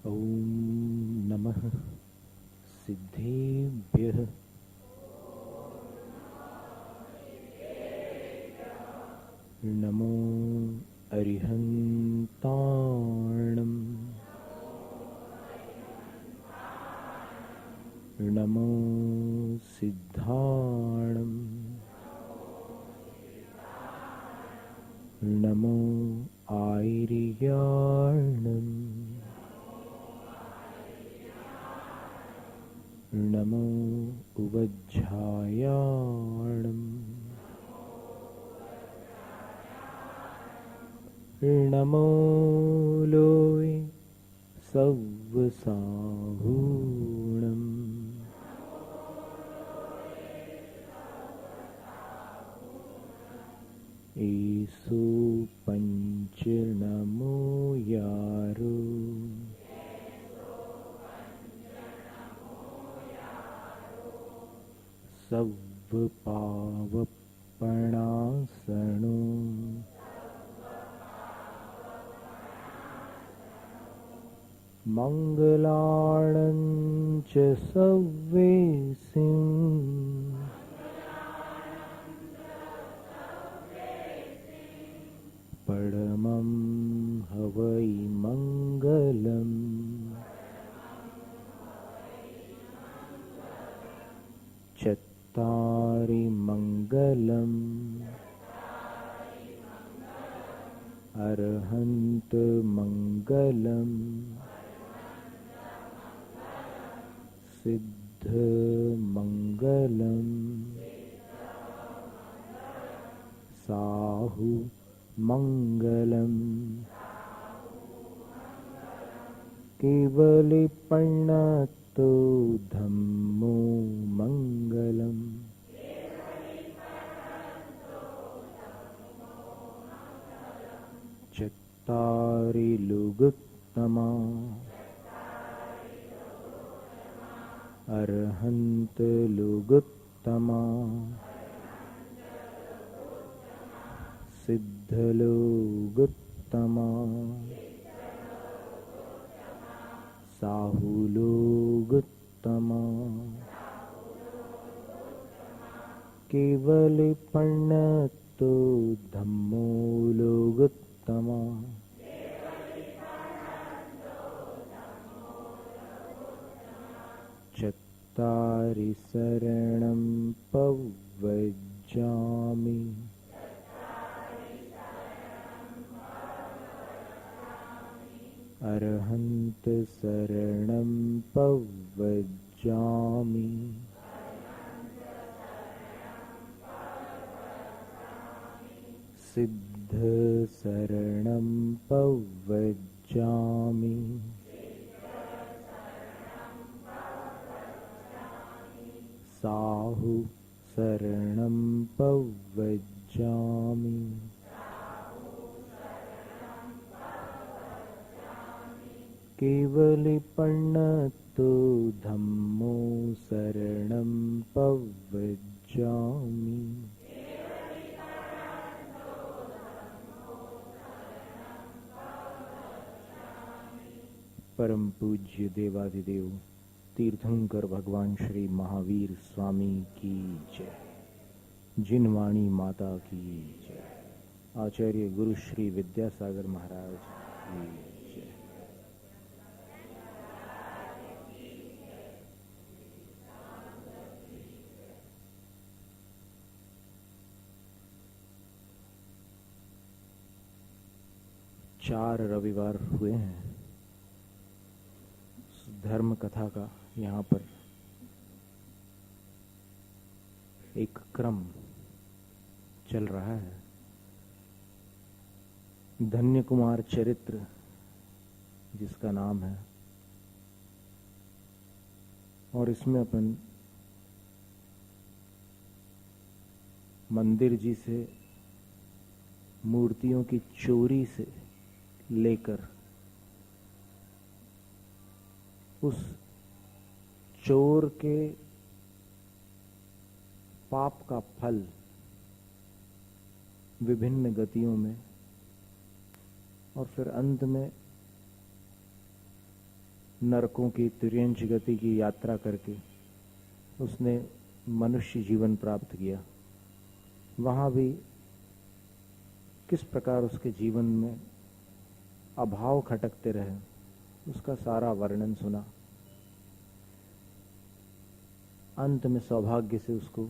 ॐ नमः सिद्धेभ्यः। नमो अरिहन्ताणं। नमो सिद्धाणं। नमो आयर्याणं। नमो उवज्झायाणं। नमो लोय सव्वसाहूणम्। ईसु पंच नमो यारो। सव्व पावपणासनो। मंगलाणं च सव्वेसिं। परमं हवै मंगलम्। चत्तारि मंगलम्। अरहन्त मंगलम्। सिद्ध मंगलम्। साहु मंगलम्। केवलिपण्णतो धम्मो मंगलम्। चत्तारि लुगुत्तमा। अरहन्त लुगुत्तमा। सिद्धलोगुत्तमा। साहुलोगुत्तमा। केवलिपण्णतो धम्मो लोगुत्तमा। चत्तारि शरणं पव्वजामि। अरहन्त शरणं पव्वजामि। सिद्ध शरणं पव्वजामि। साहु शरणं पव्वजामि। केवलिपण्णतो धम्मो शरणं पव्वजामि। परम पूज्य देवाधिदेव तीर्थंकर भगवान श्री महावीर स्वामी की जय। जिनवाणी माता की जय। आचार्य गुरु श्री विद्यासागर महाराज की जय। चार रविवार हुए हैं धर्म कथा का। यहाँ पर एक क्रम चल रहा है। धन्य कुमार चरित्र जिसका नाम है, और इसमें अपन मंदिर जी से मूर्तियों की चोरी से लेकर उस चोर के पाप का फल विभिन्न गतियों में, और फिर अंत में नरकों की तिर्यंच गति की यात्रा करके उसने मनुष्य जीवन प्राप्त किया, वहाँ भी किस प्रकार उसके जीवन में अभाव खटकते रहे, उसका सारा वर्णन सुना। अंत में सौभाग्य से उसको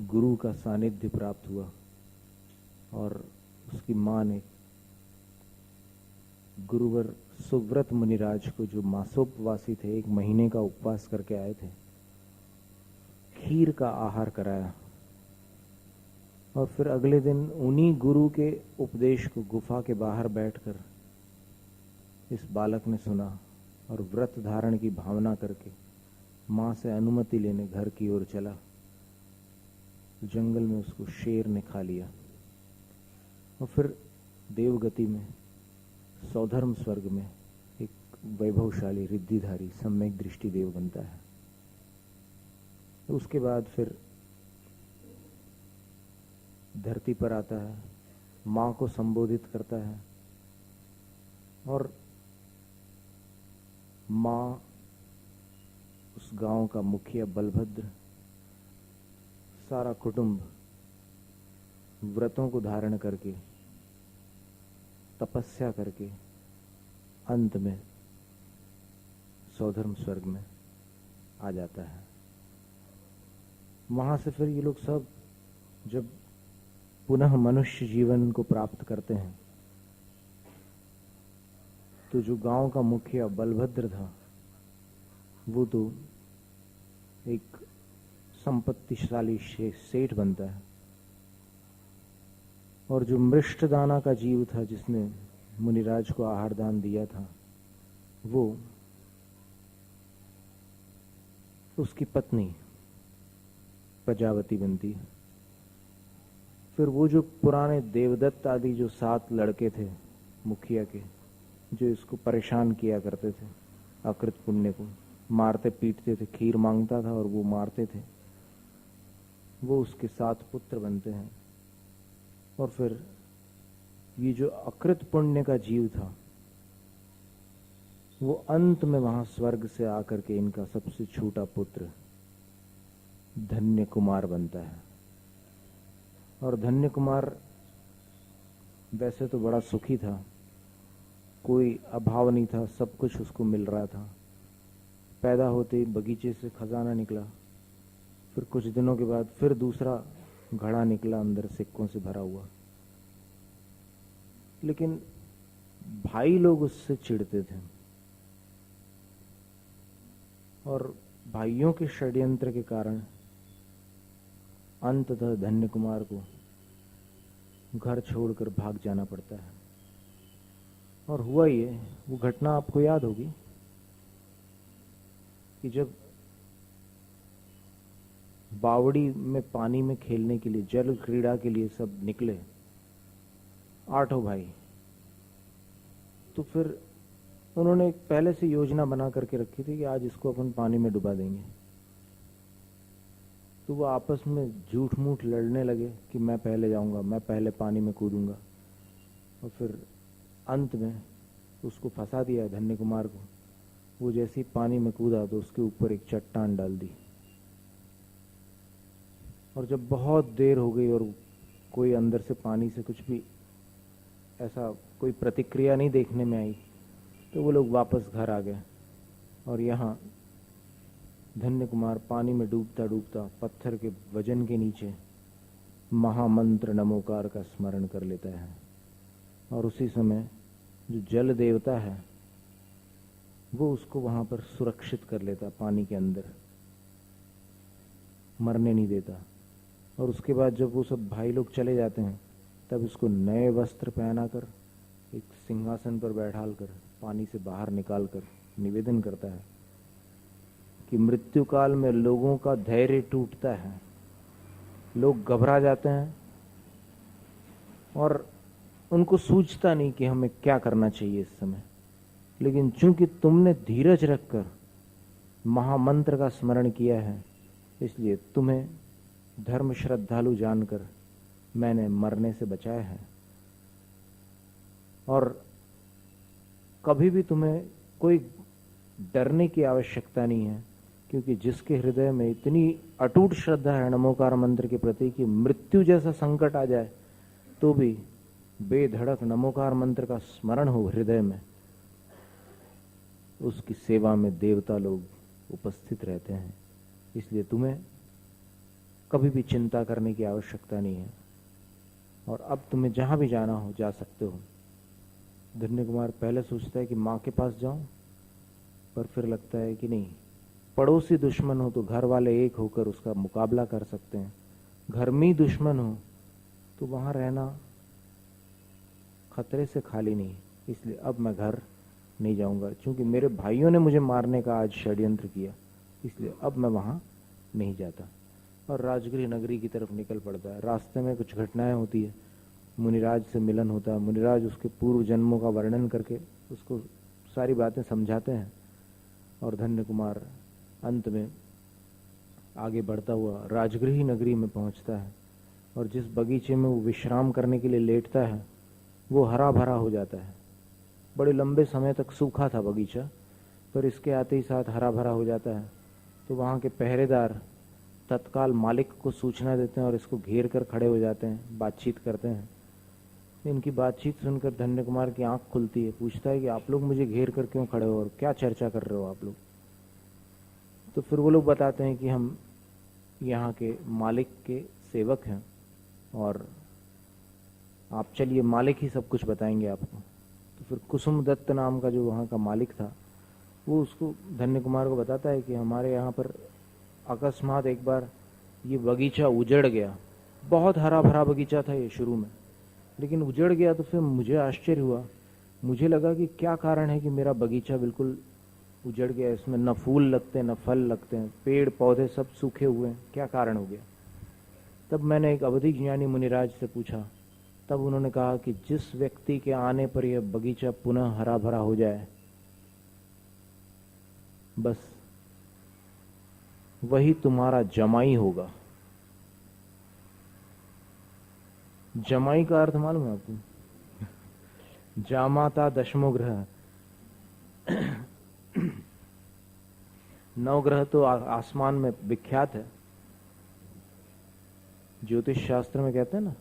गुरु का सानिध्य प्राप्त हुआ और उसकी माँ ने गुरुवर सुव्रत मुनिराज को, जो मासोपवासी थे, 1 महीने का उपवास करके आए थे, खीर का आहार कराया। और फिर अगले दिन उन्हीं गुरु के उपदेश को गुफा के बाहर बैठकर इस बालक ने सुना और व्रत धारण की भावना करके माँ से अनुमति लेने घर की ओर चला। जंगल में उसको शेर ने खा लिया और फिर देवगति में, सौधर्म स्वर्ग में एक वैभवशाली रिद्धिधारी सम्यक दृष्टि देव बनता है। उसके बाद फिर धरती पर आता है, माँ को संबोधित करता है और माँ, उस गांव का मुखिया बलभद्र, सारा कुटुंब व्रतों को धारण करके, तपस्या करके अंत में सौधर्म स्वर्ग में आ जाता है। वहां से फिर ये लोग सब जब पुनः मनुष्य जीवन को प्राप्त करते हैं, तो जो गांव का मुखिया बलभद्र था, वो तो एक संपत्तिशाली सेठ बनता है। और जो मृष्टदाना का जीव था, जिसने मुनिराज को आहार दान दिया था, वो उसकी पत्नी प्रजावती बनती है। फिर वो जो पुराने देवदत्त आदि जो 7 लड़के थे मुखिया के, जो इसको परेशान किया करते थे, अकृत पुण्य को मारते पीटते थे, खीर मांगता था और वो मारते थे, वो उसके 7 पुत्र बनते हैं। और फिर ये जो अकृत पुण्य का जीव था, वो अंत में वहां स्वर्ग से आकर के इनका सबसे छोटा पुत्र धन्य कुमार बनता है। और धन्य कुमार वैसे तो बड़ा सुखी था, कोई अभाव नहीं था, सब कुछ उसको मिल रहा था। पैदा होते ही बगीचे से खजाना निकला, फिर कुछ दिनों के बाद फिर दूसरा घड़ा निकला अंदर सिक्कों से भरा हुआ। लेकिन भाई लोग उससे चिढ़ते थे और भाइयों के षड्यंत्र के कारण अंततः धन्य कुमार को घर छोड़कर भाग जाना पड़ता है। और हुआ ये, वो घटना आपको याद होगी कि जब बावड़ी में पानी में खेलने के लिए, जल क्रीड़ा के लिए सब निकले 8 भाई, तो फिर उन्होंने पहले से योजना बना करके रखी थी कि आज इसको अपन पानी में डुबा देंगे। तो वो आपस में झूठ मूठ लड़ने लगे कि मैं पहले जाऊंगा, मैं पहले पानी में कूदूंगा। और फिर अंत में उसको फंसा दिया धन्य कुमार को। वो जैसे ही पानी में कूदा तो उसके ऊपर एक चट्टान डाल दी। और जब बहुत देर हो गई और कोई अंदर से पानी से कुछ भी ऐसा कोई प्रतिक्रिया नहीं देखने में आई, तो वो लोग वापस घर आ गए। और यहाँ धन्य कुमार पानी में डूबता डूबता पत्थर के वजन के नीचे महामंत्र नमोकार का स्मरण कर लेता है। और उसी समय जो जल देवता है वो उसको वहां पर सुरक्षित कर लेता, पानी के अंदर मरने नहीं देता। और उसके बाद जब वो सब भाई लोग चले जाते हैं, तब उसको नए वस्त्र पहनाकर एक सिंहासन पर बैठाल कर पानी से बाहर निकाल कर निवेदन करता है कि मृत्यु काल में लोगों का धैर्य टूटता है, लोग घबरा जाते हैं और उनको सूझता नहीं कि हमें क्या करना चाहिए इस समय। लेकिन चूंकि तुमने धीरज रखकर महामंत्र का स्मरण किया है, इसलिए तुम्हें धर्म श्रद्धालु जानकर मैंने मरने से बचाया है। और कभी भी तुम्हें कोई डरने की आवश्यकता नहीं है, क्योंकि जिसके हृदय में इतनी अटूट श्रद्धा है नमोकार मंत्र के प्रति कि मृत्यु जैसा संकट आ जाए तो भी बेधड़क नमोकार मंत्र का स्मरण हो हृदय में, उसकी सेवा में देवता लोग उपस्थित रहते हैं। इसलिए तुम्हें कभी भी चिंता करने की आवश्यकता नहीं है, और अब तुम्हें जहां भी जाना हो जा सकते हो। धन्य कुमार पहले सोचता है कि माँ के पास जाऊं, पर फिर लगता है कि नहीं, पड़ोसी दुश्मन हो तो घर वाले एक होकर उसका मुकाबला कर सकते हैं, घर में ही दुश्मन हो तो वहां रहना खतरे से खाली नहीं। इसलिए अब मैं घर नहीं जाऊंगा, क्योंकि मेरे भाइयों ने मुझे मारने का आज षड्यंत्र किया, इसलिए अब मैं वहां नहीं जाता। और राजगृह नगरी की तरफ निकल पड़ता है। रास्ते में कुछ घटनाएं होती है, मुनिराज से मिलन होता है। मुनिराज उसके पूर्व जन्मों का वर्णन करके उसको सारी बातें समझाते हैं, और धन्य कुमार अंत में आगे बढ़ता हुआ राजगृह नगरी में पहुंचता है, और जिस बगीचे में वो विश्राम करने के लिए लेटता है वो हरा भरा हो जाता है। बड़े लंबे समय तक सूखा था बगीचा, पर इसके आते ही साथ हरा भरा हो जाता है। तो वहाँ के पहरेदार तत्काल मालिक को सूचना देते हैं और इसको घेर कर खड़े हो जाते हैं, बातचीत करते हैं। इनकी बातचीत सुनकर धन्य कुमार की आंख खुलती है, पूछता है कि आप लोग मुझे घेर कर क्यों खड़े हो और क्या चर्चा कर रहे हो आप लोग। तो फिर वो लोग बताते हैं कि हम यहाँ के मालिक के सेवक हैं, और आप चलिए, मालिक ही सब कुछ बताएंगे आपको। तो फिर कुसुम दत्त नाम का जो वहाँ का मालिक था, वो उसको धन्य कुमार को बताता है कि हमारे यहाँ पर अकस्मात एक बार ये बगीचा उजड़ गया। बहुत हरा भरा बगीचा था ये शुरू में, लेकिन उजड़ गया। तो फिर मुझे आश्चर्य हुआ, मुझे लगा कि क्या कारण है कि मेरा बगीचा बिल्कुल उजड़ गया, इसमें न फूल लगते न फल लगते हैं, पेड़ पौधे सब सूखे हुए हैं, क्या कारण हो गया। तब मैंने एक अवधि ज्ञानी मुनिराज से पूछा, तब उन्होंने कहा कि जिस व्यक्ति के आने पर यह बगीचा पुनः हरा भरा हो जाए, बस वही तुम्हारा जमाई होगा। जमाई का अर्थ मालूम है आपको? जामाता दशमो ग्रह। नौ ग्रह तो आसमान में विख्यात है, ज्योतिष शास्त्र में कहते हैं ना,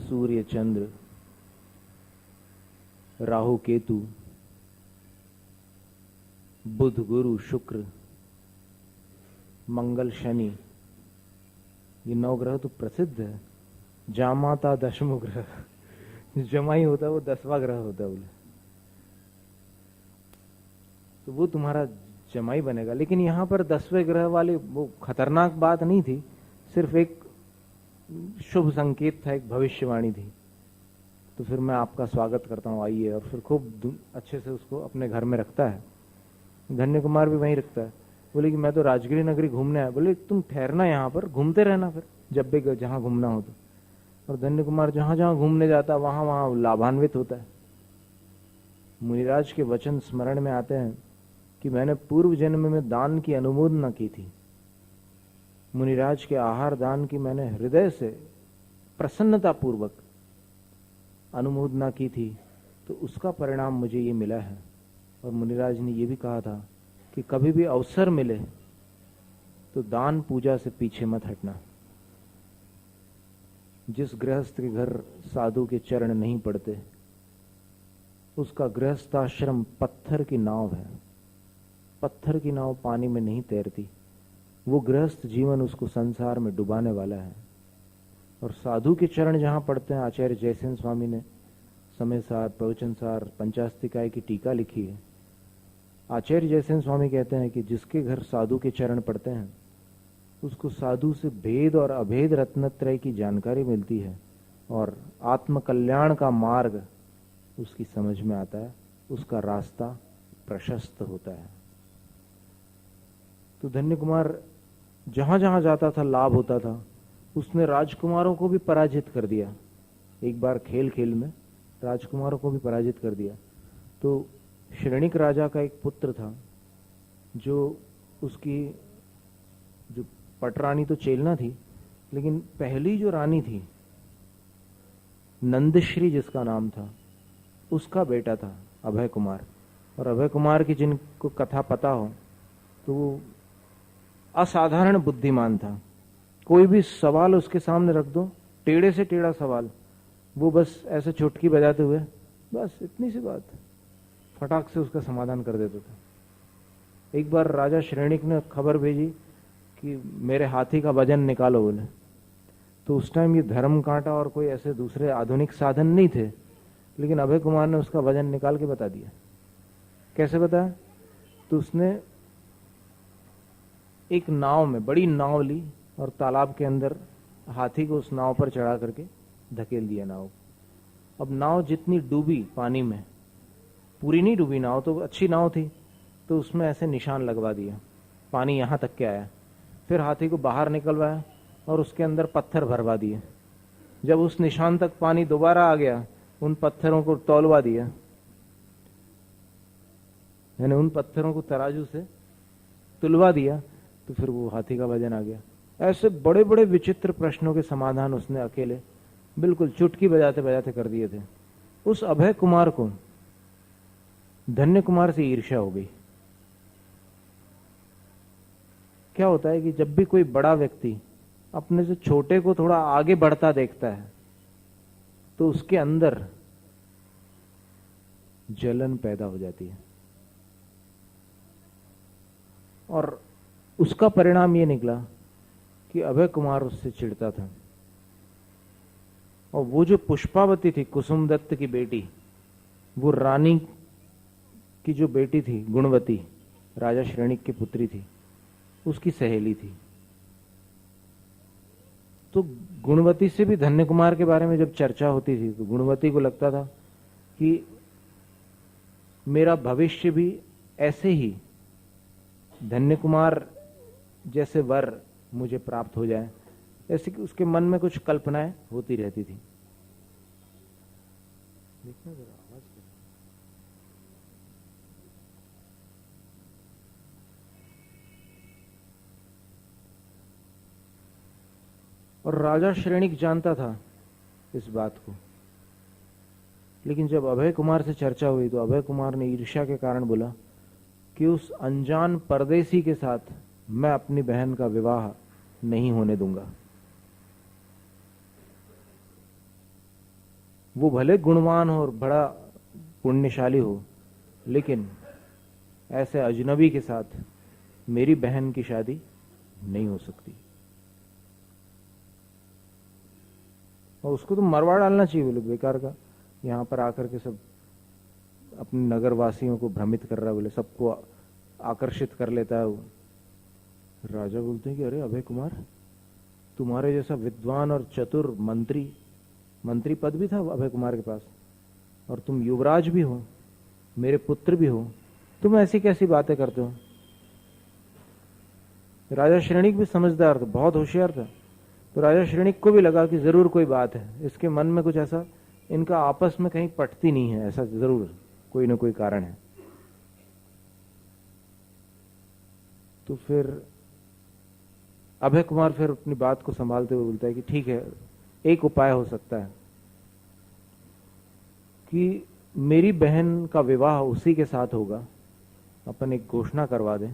सूर्य चंद्र राहु केतु बुध गुरु शुक्र मंगल शनि, ये 9 ग्रह तो प्रसिद्ध है। जामाता दशमो ग्रह, जमाई होता है वो 10वां ग्रह होता है बोले, तो वो तुम्हारा जमाई बनेगा। लेकिन यहाँ पर 10वें ग्रह वाली वो खतरनाक बात नहीं थी, सिर्फ एक शुभ संकेत था, एक भविष्यवाणी थी। तो फिर मैं आपका स्वागत करता हूँ, आइए। और फिर खूब अच्छे से उसको अपने घर में रखता है। धन्य कुमार भी वहीं रखता है। बोले कि मैं तो राजगीर नगरी घूमने आया। बोले तुम ठहरना यहाँ पर, घूमते रहना फिर जब भी जहाँ घूमना हो तो। और धन्य कुमार जहां जहां घूमने जाता वहां वहां लाभान्वित होता है। मुनिराज के वचन स्मरण में आते हैं कि मैंने पूर्व जन्म में दान की अनुमोदना की थी, मुनिराज के आहार दान की मैंने हृदय से प्रसन्नता पूर्वक अनुमोदना की थी, तो उसका परिणाम मुझे ये मिला है। और मुनिराज ने ये भी कहा था कि कभी भी अवसर मिले तो दान पूजा से पीछे मत हटना। जिस गृहस्थ के घर साधु के चरण नहीं पड़ते उसका गृहस्थाश्रम पत्थर की नाव है। पत्थर की नाव पानी में नहीं तैरती, वो गृहस्थ जीवन उसको संसार में डुबाने वाला है। और साधु के चरण जहां पड़ते हैं, आचार्य जयसेन स्वामी ने समय सार, प्रवचन सार, पंचास्तिकाय की टीका लिखी है। आचार्य जयसेन स्वामी कहते हैं कि जिसके घर साधु के चरण पड़ते हैं उसको साधु से भेद और अभेद रत्नत्रय की जानकारी मिलती है, और आत्मकल्याण का मार्ग उसकी समझ में आता है, उसका रास्ता प्रशस्त होता है। तो धन्य कुमार जहां जहां जाता था लाभ होता था। उसने राजकुमारों को भी पराजित कर दिया, एक बार खेल खेल में राजकुमारों को भी पराजित कर दिया। तो श्रेणिक राजा का एक पुत्र था, जो उसकी जो पटरानी तो चेलना थी, लेकिन पहली जो रानी थी नंदश्री जिसका नाम था, उसका बेटा था अभय कुमार। और अभय कुमार की जिनको कथा पता हो तो वो असाधारण बुद्धिमान था। कोई भी सवाल उसके सामने रख दो, टेढ़े से टेढ़ा सवाल, वो बस ऐसे चुटकी बजाते हुए बस इतनी सी बात फटाक से उसका समाधान कर देता था। एक बार राजा श्रेणिक ने खबर भेजी कि मेरे हाथी का वजन निकालो बोले, तो उस टाइम ये धर्म कांटा और कोई ऐसे दूसरे आधुनिक साधन नहीं थे, लेकिन अभय कुमार ने उसका वजन निकाल के बता दिया। कैसे बताया? तो उसने एक नाव में, बड़ी नाव ली और तालाब के अंदर हाथी को उस नाव पर चढ़ा करके धकेल दिया नाव। अब नाव जितनी डूबी पानी में, पूरी नहीं डूबी नाव, तो अच्छी नाव थी, तो उसमें ऐसे निशान लगवा दिया, पानी यहां तक के आया। फिर हाथी को बाहर निकलवाया और उसके अंदर पत्थर भरवा दिए। जब उस निशान तक पानी दोबारा आ गया, उन पत्थरों को तौलवा दिया, यानी उन पत्थरों को तराजू से तुलवा दिया, तो फिर वो हाथी का वजन आ गया। ऐसे बड़े बड़े विचित्र प्रश्नों के समाधान उसने अकेले बिल्कुल चुटकी बजाते बजाते कर दिए थे। उस अभय कुमार को धन्य कुमार से ईर्ष्या हो गई। क्या होता है कि जब भी कोई बड़ा व्यक्ति अपने से छोटे को थोड़ा आगे बढ़ता देखता है तो उसके अंदर जलन पैदा हो जाती है, और उसका परिणाम ये निकला कि अभय कुमार उससे चिढ़ता था। और वो जो पुष्पावती थी, कुसुम दत्त की बेटी, वो रानी की जो बेटी थी गुणवती, राजा श्रेणिक की पुत्री थी, उसकी सहेली थी। तो गुणवती से भी धन्य कुमार के बारे में जब चर्चा होती थी तो गुणवती को लगता था कि मेरा भविष्य भी ऐसे ही धन्य कुमार जैसे वर मुझे प्राप्त हो जाए, ऐसे कि उसके मन में कुछ कल्पनाएं होती रहती थी। देखना जरा आवाज। और राजा श्रेणिक जानता था इस बात को, लेकिन जब अभय कुमार से चर्चा हुई तो अभय कुमार ने ईर्ष्या के कारण बोला कि उस अनजान परदेसी के साथ मैं अपनी बहन का विवाह नहीं होने दूंगा। वो भले गुणवान हो और बड़ा पुण्यशाली हो, लेकिन ऐसे अजनबी के साथ मेरी बहन की शादी नहीं हो सकती। और उसको तो मरवा डालना चाहिए, बोले बेकार का यहां पर आकर के सब अपने नगर वासियों को भ्रमित कर रहा है, बोले सबको आकर्षित कर लेता है वो। राजा बोलते हैं कि अरे अभय कुमार, तुम्हारे जैसा विद्वान और चतुर मंत्री पद भी था अभय कुमार के पास, और तुम युवराज भी हो, मेरे पुत्र भी हो, तुम ऐसी कैसी बातें करते हो। राजा श्रेणिक भी समझदार था, बहुत होशियार था। तो राजा श्रेणिक को भी लगा कि जरूर कोई बात है, इसके मन में कुछ ऐसा, इनका आपस में कहीं पटती नहीं है, ऐसा जरूर कोई ना कोई कारण है। तो फिर अभय कुमार फिर अपनी बात को संभालते हुए बोलता है कि ठीक है, एक उपाय हो सकता है कि मेरी बहन का विवाह उसी के साथ होगा, अपन एक घोषणा करवा दें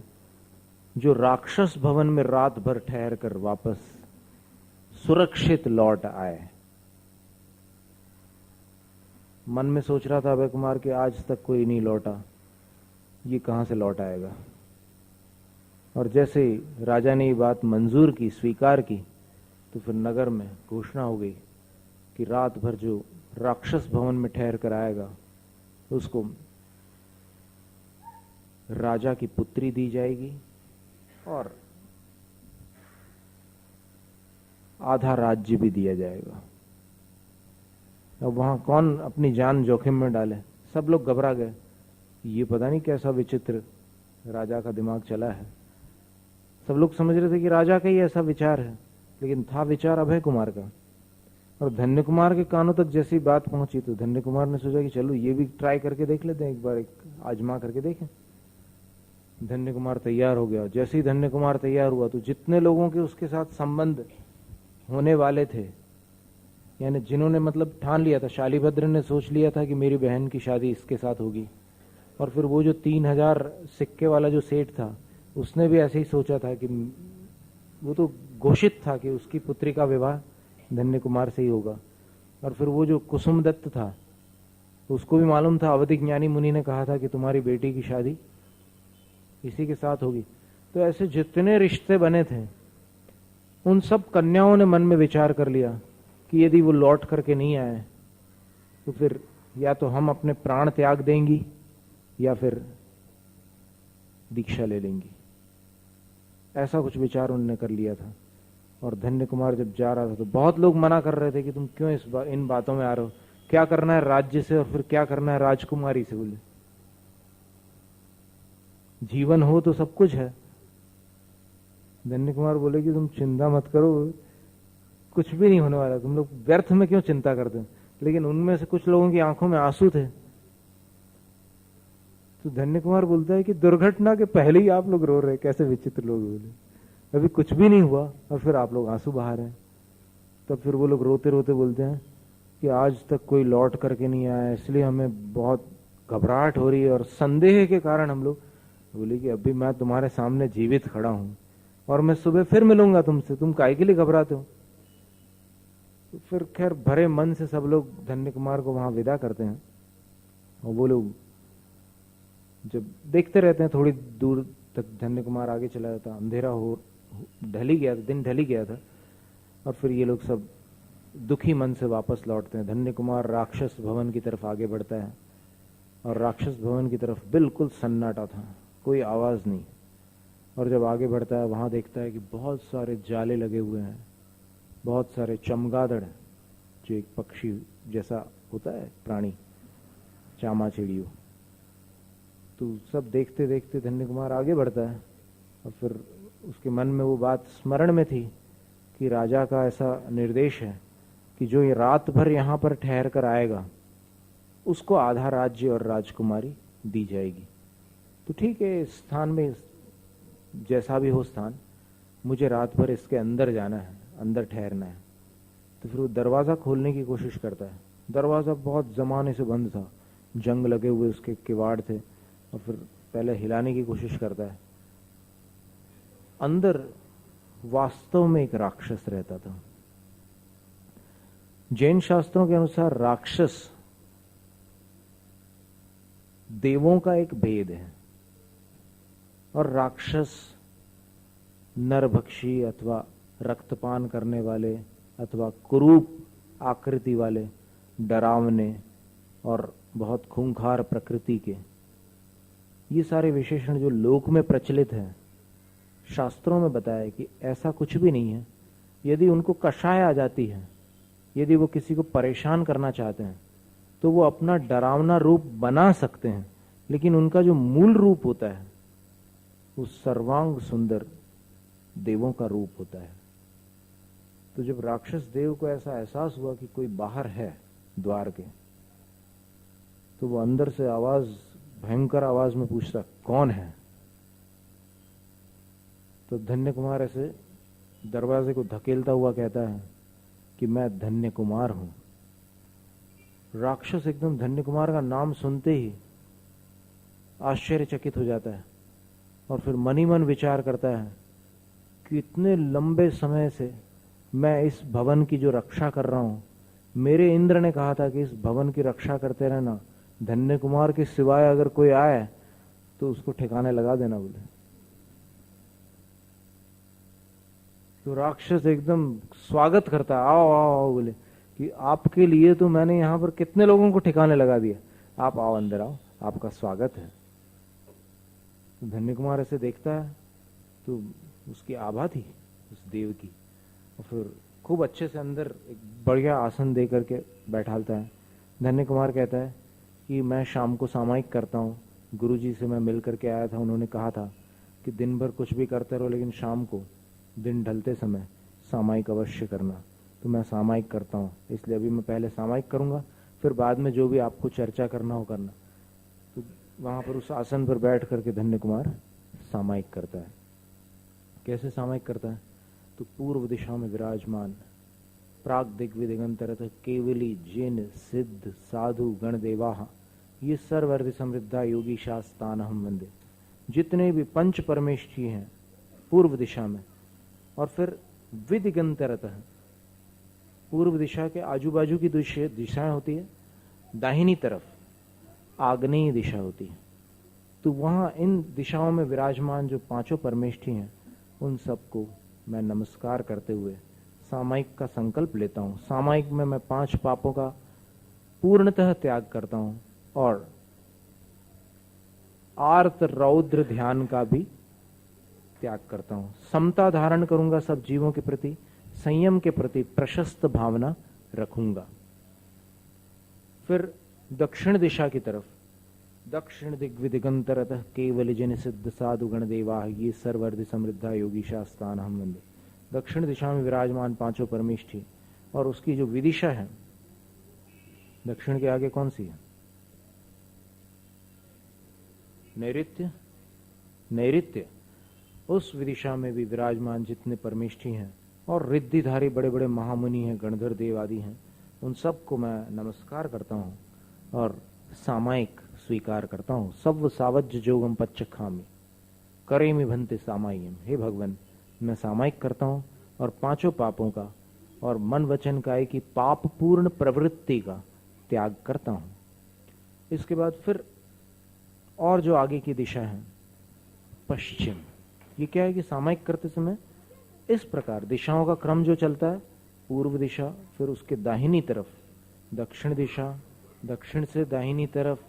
जो राक्षस भवन में रात भर ठहर कर वापस सुरक्षित लौट आए। मन में सोच रहा था अभय कुमार कि आज तक कोई नहीं लौटा, ये कहां से लौट आएगा। और जैसे राजा ने ये बात मंजूर की, स्वीकार की, तो फिर नगर में घोषणा हो गई कि रात भर जो राक्षस भवन में ठहर कर आएगा उसको राजा की पुत्री दी जाएगी और आधा राज्य भी दिया जाएगा। अब वहां कौन अपनी जान जोखिम में डाले। सब लोग घबरा गए, ये पता नहीं कैसा विचित्र राजा का दिमाग चला है। सब लोग समझ रहे थे कि राजा का ही ऐसा विचार है, लेकिन था विचार अभय कुमार का। और धन्य कुमार के कानों तक जैसी बात पहुंची तो धन्य कुमार ने सोचा कि चलो ये भी ट्राई करके देख लेते हैं, एक बार एक आजमा करके देखें। धन्य कुमार तैयार हो गया। जैसे ही धन्य कुमार तैयार हुआ तो जितने लोगों के उसके साथ संबंध होने वाले थे यानी जिन्होंने मतलब ठान लिया था, शालिभद्र ने सोच लिया था कि मेरी बहन की शादी इसके साथ होगी, और फिर वो जो 3000 सिक्के वाला जो सेठ था उसने भी ऐसे ही सोचा था कि वो तो घोषित था कि उसकी पुत्री का विवाह धन्य कुमार से ही होगा। और फिर वो जो कुसुमदत्त था उसको भी मालूम था, अवधि ज्ञानी मुनि ने कहा था कि तुम्हारी बेटी की शादी इसी के साथ होगी। तो ऐसे जितने रिश्ते बने थे उन सब कन्याओं ने मन में विचार कर लिया कि यदि वो लौट करके नहीं आए तो फिर या तो हम अपने प्राण त्याग देंगी या फिर दीक्षा ले लेंगी। ऐसा कुछ विचार उन्होंने कर लिया था। और धन्य कुमार जब जा रहा था तो बहुत लोग मना कर रहे थे कि तुम क्यों इन बातों में आ रहे हो, क्या करना है राज्य से और फिर क्या करना है राजकुमारी से। बोले जीवन हो तो सब कुछ है। धन्य कुमार बोले कि तुम चिंता मत करो, कुछ भी नहीं होने वाला, तुम लोग व्यर्थ में क्यों चिंता करते हो। लेकिन उनमें से कुछ लोगों की आंखों में आंसू थे। तो धन्य कुमार बोलता है कि दुर्घटना के पहले ही आप लोग रो रहे, कैसे विचित्र लोग। बोले अभी कुछ भी नहीं हुआ और फिर आप लोग आंसू बहा रहे हैं। तब फिर वो लोग रोते रोते बोलते हैं कि आज तक कोई लौट करके नहीं आया, इसलिए हमें बहुत घबराहट हो रही है और संदेह के कारण हम लोग। बोले कि अभी मैं तुम्हारे सामने जीवित खड़ा हूं और मैं सुबह फिर मिलूंगा तुमसे, तुम काहे के लिए घबराते हो। तो फिर खैर भरे मन से सब लोग धन्य कुमार को वहां विदा करते हैं। और वो लोग जब देखते रहते हैं, थोड़ी दूर तक धन्य कुमार आगे चला जाता, अंधेरा हो ढल ही गया था, दिन ढल ही गया था। और फिर ये लोग सब दुखी मन से वापस लौटते हैं। धन्य कुमार राक्षस भवन की तरफ आगे बढ़ता है और राक्षस भवन की तरफ बिल्कुल सन्नाटा था, कोई आवाज नहीं। और जब आगे बढ़ता है वहां देखता है कि बहुत सारे जाले लगे हुए हैं, बहुत सारे चमगादड़, जो एक पक्षी जैसा होता है प्राणी, चामा चिड़ियों। तो सब देखते देखते धन्य कुमार आगे बढ़ता है। और फिर उसके मन में वो बात स्मरण में थी कि राजा का ऐसा निर्देश है कि जो ये रात भर यहां पर ठहर कर आएगा उसको आधा राज्य और राजकुमारी दी जाएगी। तो ठीक है, इस स्थान में जैसा भी हो स्थान, मुझे रात भर इसके अंदर जाना है, अंदर ठहरना है। तो फिर वो दरवाजा खोलने की कोशिश करता है। दरवाजा बहुत जमाने से बंद था, जंग लगे हुए उसके किवाड़ थे। और फिर पहले हिलाने की कोशिश करता है। अंदर वास्तव में एक राक्षस रहता था। जैन शास्त्रों के अनुसार राक्षस देवों का एक भेद है और राक्षस नरभक्षी अथवा रक्तपान करने वाले अथवा कुरूप आकृति वाले, डरावने और बहुत खूंखार प्रकृति के, ये सारे विशेषण जो लोक में प्रचलित है, शास्त्रों में बताया कि ऐसा कुछ भी नहीं है। यदि उनको कषाय आ जाती है, यदि वो किसी को परेशान करना चाहते हैं तो वो अपना डरावना रूप बना सकते हैं, लेकिन उनका जो मूल रूप होता है वो सर्वांग सुंदर देवों का रूप होता है। तो जब राक्षस देव को ऐसा एहसास हुआ कि कोई बाहर है द्वार के, तो वो अंदर से आवाज, भयंकर आवाज में पूछता, कौन है। तो धन्य कुमार ऐसे दरवाजे को धकेलता हुआ कहता है कि मैं धन्य कुमार हूं। राक्षस एकदम धन्य कुमार का नाम सुनते ही आश्चर्यचकित हो जाता है और फिर मन ही मन विचार करता है कि इतने लंबे समय से मैं इस भवन की जो रक्षा कर रहा हूं, मेरे इंद्र ने कहा था कि इस भवन की रक्षा करते रहना, धन्य कुमार के सिवाय अगर कोई आए तो उसको ठिकाने लगा देना। बोले तो राक्षस एकदम स्वागत करता, आओ आओ आओ। बोले कि आपके लिए तो मैंने यहां पर कितने लोगों को ठिकाने लगा दिया, आप आओ, अंदर आओ, आपका स्वागत है। तो धन्य कुमार ऐसे देखता है तो उसकी आभा थी उस देव की, और फिर खूब अच्छे से अंदर एक बढ़िया आसन दे करके बैठालता है। धन्य कुमार कहता है कि मैं शाम को सामायिक करता हूँ, गुरुजी से मैं मिल करके आया था, उन्होंने कहा था कि दिन भर कुछ भी करते रहो लेकिन शाम को दिन ढलते समय सामायिक अवश्य करना। तो मैं सामायिक करता हूँ, इसलिए अभी मैं पहले सामायिक करूंगा, फिर बाद में जो भी आपको चर्चा करना हो करना। तो वहां पर उस आसन पर बैठ करके धन्य कुमार सामायिक करता है। कैसे सामायिक करता है, तो पूर्व दिशा में विराजमान प्राग दिग्विदिगंतरतः केवली जिन सिद्ध साधु गण देवाः ये सर्वर्धि समृद्धा योगी शास्तान हम वंदे। जितने भी पंच परमेष्ठी हैं पूर्व दिशा में, और फिर विदिगंतरतः पूर्व दिशा के आजू बाजू की दिशाएं होती है, दाहिनी तरफ आग्नेय दिशा होती है, तो वहां इन दिशाओं में विराजमान जो पांचों परमेष्ठी हैं उन सबको मैं नमस्कार करते हुए सामायिक का संकल्प लेता हूं। सामायिक में मैं 5 पापों का पूर्णतः त्याग करता हूं और आर्त रौद्र ध्यान का भी त्याग करता हूं। समता धारण करूंगा सब जीवों के प्रति, संयम के प्रति प्रशस्त भावना रखूंगा। फिर दक्षिण दिशा की तरफ, दक्षिण दिग्विदिगंतरतः केवल जिन सिद्ध साधु गण देवा ये सर्वर्धि समृद्धा योगी शास्तान हम वंदे। दक्षिण दिशा में विराजमान पांचों परमेष्ठी और उसकी जो विदिशा है, दक्षिण के आगे कौन सी है? नैऋत्य। नैऋत्य, उस विदिशा में भी विराजमान जितने परमेष्ठी हैं और रिद्धिधारी बड़े बड़े महामुनि हैं, गणधर देव आदि हैं, उन सबको मैं नमस्कार करता हूं और सामायिक स्वीकार करता हूं। सव सावज्य जोगम पच्चखामी करेमि भंते सामायिम। हे भगवान, मैं सामायिक करता हूं और पांचों पापों का और मन वचन काय की पाप पूर्ण प्रवृत्ति का त्याग करता हूं। इसके बाद फिर और जो आगे की दिशा है पश्चिम, ये क्या है कि सामायिक करते समय इस प्रकार दिशाओं का क्रम जो चलता है, पूर्व दिशा, फिर उसके दाहिनी तरफ दक्षिण दिशा, दक्षिण से दाहिनी तरफ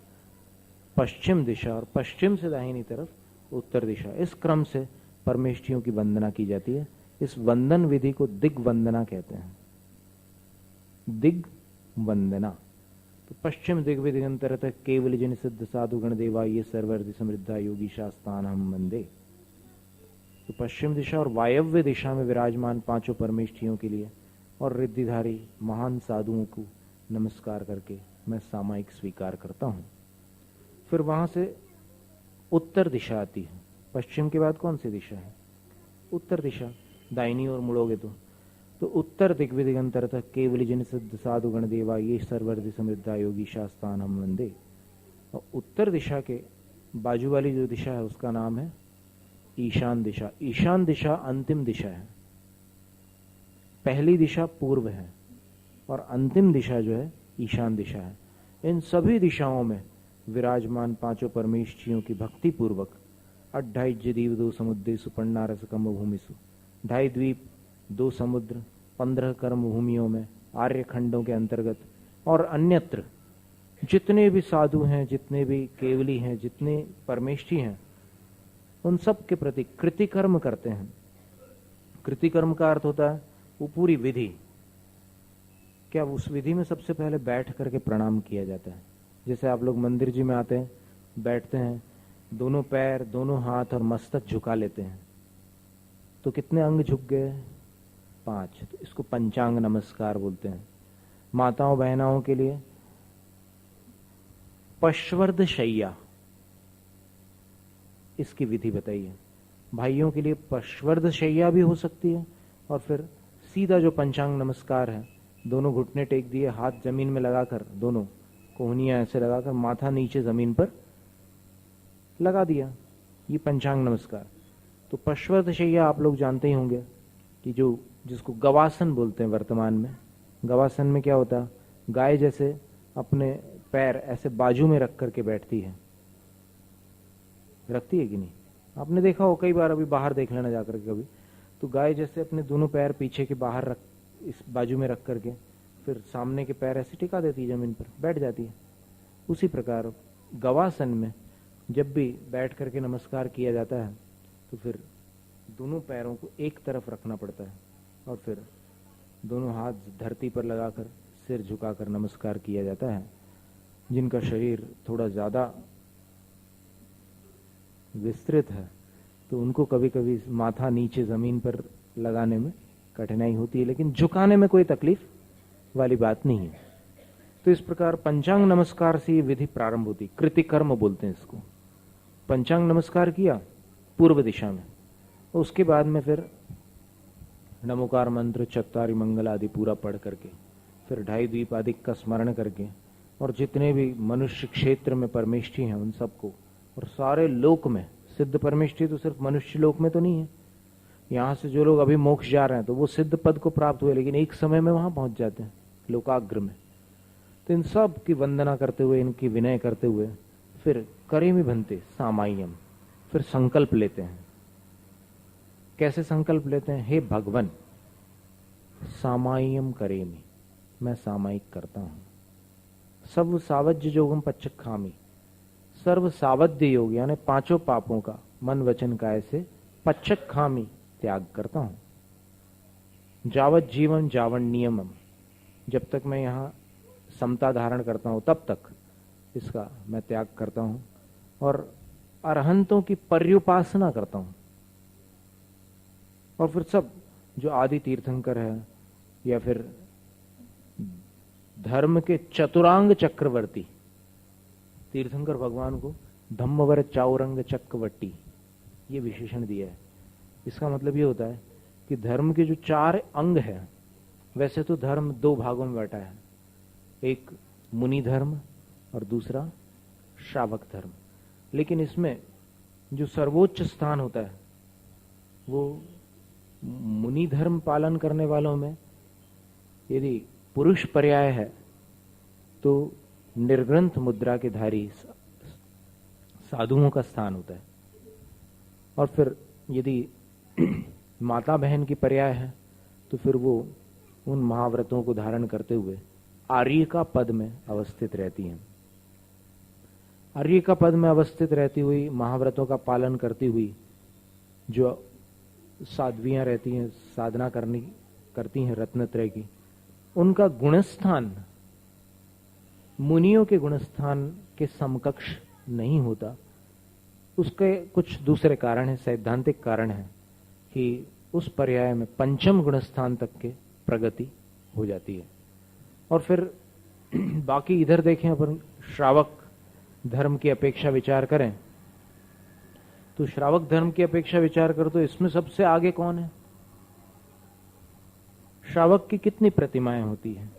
पश्चिम दिशा और पश्चिम से दाहिनी तरफ उत्तर दिशा, इस क्रम से परमेष्ठियों की वंदना की जाती है। इस वंदन विधि को दिग्वंदना कहते हैं। दिग्वंदना। तो पश्चिम दिग्विदिगंतरतः केवल जिन सिद्ध साधु गण देवा ये सर्वर्धि समृद्धा योगी शास्तान हम वंदे। तो पश्चिम दिशा और वायव्य दिशा में विराजमान पांचों परमेष्ठियों के लिए और रिद्धिधारी महान साधुओं को नमस्कार करके मैं सामायिक स्वीकार करता हूं। फिर वहां से उत्तर दिशा आती है। पश्चिम के बाद कौन सी दिशा है? उत्तर दिशा। दाहिनी ओर मुड़ोगे तो उत्तर दिग्विदिगंतरतः केवल जिन सिद्ध साधु गण देवा ये सर्वर्धि समृद्धा योगी शास्तान हम वंदे। और उत्तर दिशा के बाजू वाली जो दिशा है उसका नाम है ईशान दिशा। ईशान दिशा अंतिम दिशा है। पहली दिशा पूर्व है और अंतिम दिशा जो है ईशान दिशा है। इन सभी दिशाओं में विराजमान पांचों परमेष्ठियों की भक्ति पूर्वक अड्ढाई द्वीप 2 समुद्र सुपर्णा रसकम भूमिसु, 2.5 द्वीप 2 समुद्र 15 कर्म भूमियों में आर्य खंडों के अंतर्गत और अन्यत्र जितने भी साधु हैं, जितने भी केवली हैं, जितने परमेष्ठी हैं, उन सब के प्रति कृतिकर्म करते हैं। कृतिकर्म का अर्थ होता है वो पूरी विधि। क्या उस विधि में सबसे पहले बैठ करके प्रणाम किया जाता है। जैसे आप लोग मंदिर जी में आते हैं, बैठते हैं, दोनों पैर, दोनों हाथ और मस्तक झुका लेते हैं, तो कितने अंग झुक गए? 5। तो इसको पंचांग नमस्कार बोलते हैं। माताओं बहनाओं के लिए पश्वर्ध शैया, इसकी विधि बताइए। भाइयों के लिए पश्वर्ध शैया भी हो सकती है और फिर सीधा जो पंचांग नमस्कार है, दोनों घुटने टेक दिए, हाथ जमीन में लगाकर, दोनों कोहनियां ऐसे लगाकर माथा नीचे जमीन पर लगा दिया, ये पंचांग नमस्कार। तो पश्वर्ध शैया आप लोग जानते ही होंगे कि जो जिसको गवासन बोलते हैं वर्तमान में। गवासन में क्या होता है? गाय जैसे अपने पैर ऐसे बाजू में रख करके बैठती है, रखती है कि नहीं? आपने देखा हो कई बार, अभी बाहर देख लेना जाकर के कभी। तो गाय जैसे अपने दोनों पैर पीछे के बाहर रख, इस बाजू में रख करके फिर सामने के पैर ऐसे टिका देती है, जमीन पर बैठ जाती है। उसी प्रकार गवासन में जब भी बैठ करके नमस्कार किया जाता है तो फिर दोनों पैरों को एक तरफ रखना पड़ता है और फिर दोनों हाथ धरती पर लगाकर सिर झुकाकर नमस्कार किया जाता है। जिनका शरीर थोड़ा ज़्यादा विस्तृत है तो उनको कभी कभी माथा नीचे ज़मीन पर लगाने में कठिनाई होती है, लेकिन झुकाने में कोई तकलीफ वाली बात नहीं है। तो इस प्रकार पंचांग नमस्कार से ये विधि प्रारंभ होती, कृतिकर्म बोलते हैं इसको। पंचांग नमस्कार किया पूर्व दिशा में, उसके बाद में फिर नमोकार मंत्र, चत्वारी मंगल आदि पूरा पढ़ करके, फिर 2.5 द्वीप आदि का स्मरण करके, और जितने भी मनुष्य क्षेत्र में परमेष्ठी हैं उन सबको, और सारे लोक में सिद्ध परमेष्ठी तो सिर्फ मनुष्य लोक में तो नहीं है, यहाँ से जो लोग अभी मोक्ष जा रहे हैं तो वो सिद्ध पद को प्राप्त हुए, लेकिन एक समय में वहां पहुंच जाते हैं लोकाग्र में। तो इन सब की वंदना करते हुए, इनकी विनय करते हुए, फिर करेमि भन्ते सामाय्यम, फिर संकल्प लेते हैं। कैसे संकल्प लेते हैं? हे भगवन, सामाय्यम करेमि, मैं सामायिक करता हूं। सर्व सावज्य योगम पच्चखामी, सर्व सावध्य योग यानी 5 पापों का मन वचन काया से पच्चखामी त्याग करता हूं। जावत जीवन जावन नियमम, जब तक मैं यहां समता धारण करता हूं तब तक इसका मैं त्याग करता हूं, और अरहंतों की पर्युपासना करता हूं। और फिर सब जो आदि तीर्थंकर है या फिर धर्म के चतुरांग चक्रवर्ती, तीर्थंकर भगवान को धम्मवर चाउरंग चक्रवर्ती ये विशेषण दिया है। इसका मतलब ये होता है कि धर्म के जो 4 अंग हैं, वैसे तो धर्म 2 भागों में बैठा है, एक मुनि धर्म और दूसरा श्रावक धर्म, लेकिन इसमें जो सर्वोच्च स्थान होता है वो मुनि धर्म पालन करने वालों में यदि पुरुष पर्याय है तो निर्ग्रंथ मुद्रा के धारी साधुओं का स्थान होता है, और फिर यदि माता बहन की पर्याय है तो फिर वो उन महाव्रतों को धारण करते हुए आर्य का पद में अवस्थित रहती हैं। आर्य का पद में अवस्थित रहती हुई, महाव्रतों का पालन करती हुई जो साध्वियां रहती हैं, साधना करती हैं रत्नत्रय की, उनका गुणस्थान मुनियों के गुणस्थान के समकक्ष नहीं होता। उसके कुछ दूसरे कारण हैं, सैद्धांतिक कारण हैं कि उस पर्याय में 5म गुणस्थान तक के प्रगति हो जाती है। और फिर बाकी इधर देखें, अपन श्रावक धर्म की अपेक्षा विचार करें तो श्रावक धर्म की अपेक्षा विचार करो तो इसमें सबसे आगे कौन है? श्रावक की कितनी प्रतिमाएं होती हैं?